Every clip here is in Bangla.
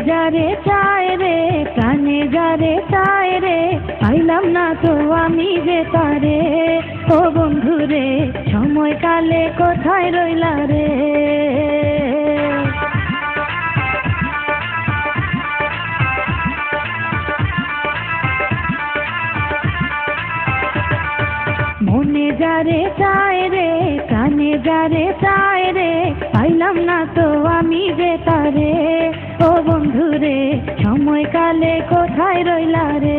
যারে চায় রে প্রাণে যারে চায় রে পাইলাম না তো আমি যে তারে। ও বন্ধু রে সময়কালে কোথায় রইলা রে। মনে যারে চায় রে প্রাণে যারে চায় রে পাইলাম না তো আমি যে তারে। ও বন্ধু রে সময়কালে কোথায় রইলা রে।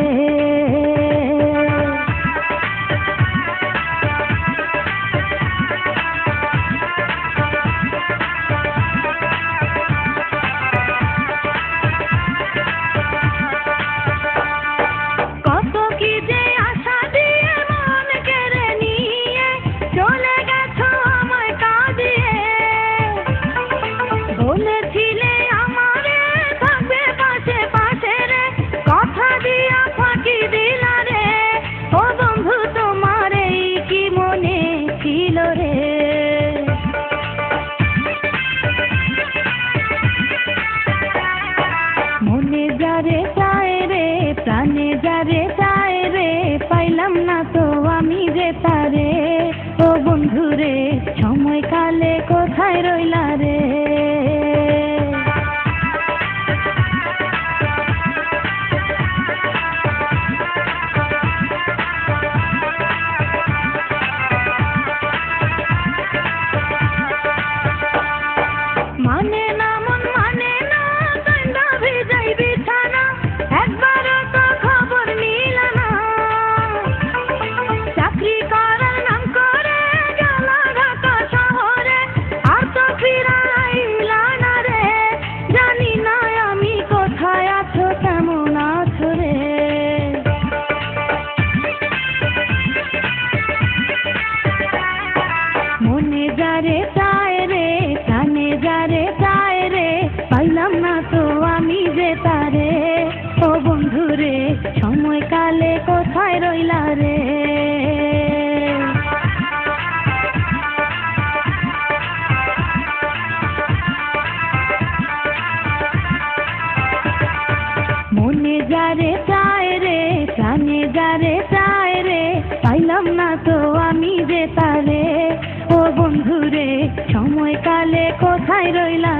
মনে যারে চায় রে প্রাণে যারে চায় রে পাইলাম না তো আমি যে তারে। ও বন্ধু রে সময়কালে কোথায় রইলা রে। মানে না মন মানে না কান্ডা ভিজাই বিছানা একবারও তো খবর নিল না। চাকরি করার নাম করে গেল ঢাকা শহরে আর তো ফিরাইলা না রে। জানি না আমি কোথায় আছো কেমন আছো রে। মনে যারে চায় রে প্রাণে যারে চায় রে পাইলাম না তো আমি যে তারে। ও বন্ধু রে সময়কালে কোথায় রইলা রে। মনে যারে চায় রে প্রাণে যারে চায় রে পাইলাম না তো আমি যে তারে। ও বন্ধু রে সময়কালে কোথায় রইলা।